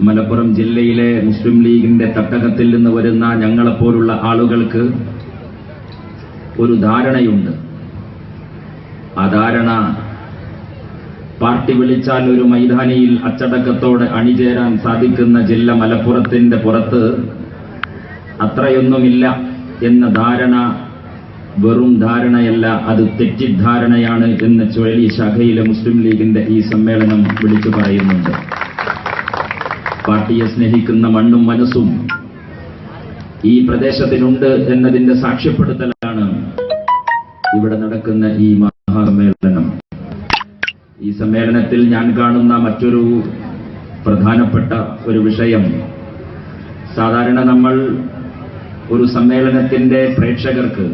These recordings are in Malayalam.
മലപ്പുറം ജില്ലയിലെ മുസ്ലിം ലീഗിന്റെ തട്ടകത്തിൽ നിന്ന് വരുന്ന ഞങ്ങളെപ്പോലുള്ള ആളുകൾക്ക് ഒരു ധാരണയുണ്ട്. ആ ധാരണ പാർട്ടി വിളിച്ചാൽ ഒരു മൈതാനിയിൽ അച്ചടക്കത്തോടെ അണിചേരാൻ സാധിക്കുന്ന ജില്ല മലപ്പുറത്തിന്റെ പുറത്ത് അത്രയൊന്നുമില്ല എന്ന ധാരണ വെറും ധാരണയല്ല, അത് തെറ്റിദ്ധാരണയാണ് എന്ന് ചുഴലി ശാഖയിലെ മുസ്ലിം ലീഗിന്റെ ഈ സമ്മേളനം വിളിച്ചു പറയുന്നുണ്ട്. പാർട്ടിയെ സ്നേഹിക്കുന്ന മണ്ണും മനസ്സും ഈ പ്രദേശത്തിനുണ്ട് എന്നതിന്റെ സാക്ഷ്യപ്പെടുത്തലാണ് ഇവിടെ നടക്കുന്ന ഈ മഹാസമ്മേളനം. ഈ സമ്മേളനത്തിൽ ഞാൻ കാണുന്ന മറ്റൊരു പ്രധാനപ്പെട്ട ഒരു വിഷയം, സാധാരണ നമ്മൾ ഒരു സമ്മേളനത്തിന്റെ പ്രേക്ഷകർക്ക്,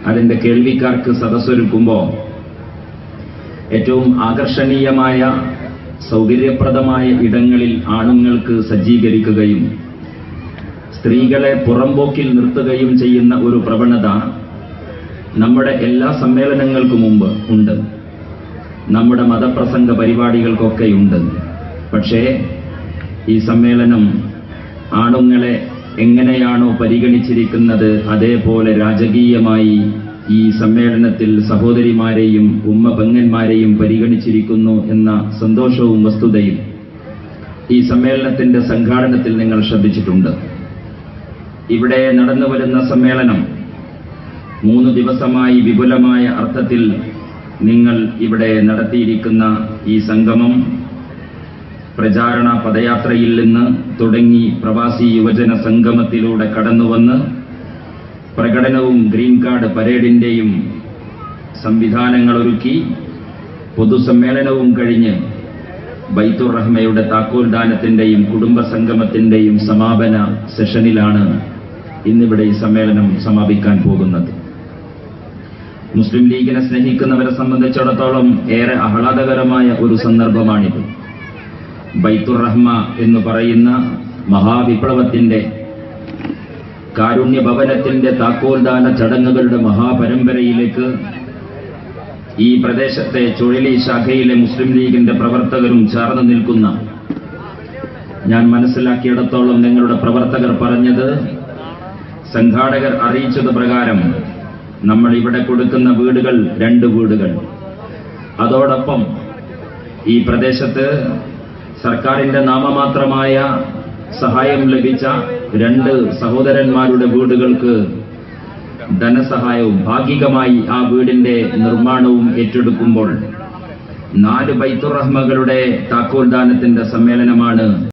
അതിന്റെ കേൾവിക്കാർക്ക് സദസ്സൊരുക്കുമ്പോൾ ഏറ്റവും ആകർഷണീയമായ സൗകര്യപ്രദമായ ഇടങ്ങളിൽ ആണുങ്ങൾക്ക് സജ്ജീകരിക്കുകയും സ്ത്രീകളെ പുറംപോക്കിൽ നിർത്തുകയും ചെയ്യുന്ന ഒരു പ്രവണത നമ്മുടെ എല്ലാ സമ്മേളനങ്ങൾക്കും മുമ്പ് ഉണ്ട്, നമ്മുടെ മതപ്രസംഗ പരിപാടികൾക്കൊക്കെയുണ്ട്. പക്ഷേ ഈ സമ്മേളനം ആണുങ്ങളെ എങ്ങനെയാണോ പരിഗണിച്ചിരിക്കുന്നത് അതേപോലെ രാജകീയമായി ഈ സമ്മേളനത്തിൽ സഹോദരിമാരെയും പെങ്ങന്മാരെയും പരിഗണിച്ചിരിക്കുന്നു എന്ന സന്തോഷവും വസ്തുതയും ഈ സമ്മേളനത്തിന്റെ സംഘാടനത്തിൽ നിങ്ങൾ ശ്രദ്ധിച്ചിട്ടുണ്ട്. ഇവിടെ നടന്നു വരുന്ന സമ്മേളനം 3 ദിവസമായി വിപുലമായ അർത്ഥത്തിൽ നിങ്ങൾ ഇവിടെ നടത്തിയിരിക്കുന്ന ഈ സംഗമം പ്രചാരണ പദയാത്രയിൽ നിന്ന് തുടങ്ങി പ്രവാസി യുവജന സംഗമത്തിലൂടെ കടന്നുവന്ന് പ്രകടനവും ഗ്രീൻ കാർഡ് പരേഡിന്റെയും സംവിധാനങ്ങളൊരുക്കി പൊതുസമ്മേളനവും കഴിഞ്ഞ് ബൈത്തുർ റഹ്മയുടെ താക്കോൽ ദാനത്തിന്റെയും കുടുംബ സംഗമത്തിന്റെയും സമാപന സെഷനിലാണ് ഇന്നിവിടെ ഈ സമ്മേളനം സമാപിക്കാൻ പോകുന്നത്. മുസ്ലിം ലീഗിനെ സ്നേഹിക്കുന്നവരെ സംബന്ധിച്ചിടത്തോളം ഏറെ ആഹ്ലാദകരമായ ഒരു സന്ദർഭമാണിത്. ബൈത്തുർ റഹ്മ എന്ന് പറയുന്ന മഹാവിപ്ലവത്തിന്റെ, കാരുണ്യ ഭവനത്തിന്റെ താക്കോൽദാന ചടങ്ങുകളുടെ മഹാപരമ്പരയിലേക്ക് ഈ പ്രദേശത്തെ ചുഴലി ശാഖയിലെ മുസ്ലിം ലീഗിന്റെ പ്രവർത്തകരും ചേർന്ന് നിൽക്കുന്ന, ഞാൻ മനസ്സിലാക്കിയിടത്തോളം നിങ്ങളുടെ പ്രവർത്തകർ പറഞ്ഞത്, സംഘാടകർ അറിയിച്ചത് പ്രകാരം നമ്മൾ ഇവിടെ കൊടുക്കുന്ന വീടുകൾ 2 വീടുകൾ, അതോടൊപ്പം ഈ പ്രദേശത്ത് സർക്കാരിന്റെ നാമമാത്രമായ സഹായം ലഭിച്ച 2 സഹോദരന്മാരുടെ വീടുകൾക്ക് ധനസഹായവും ഭാഗികമായി ആ വീടിന്റെ നിർമ്മാണവും ഏറ്റെടുക്കുമ്പോൾ 4 ബൈത്തുർ റഹ്മകളുടെ താക്കോൽദാനത്തിന്റെ സമ്മേളനമാണ്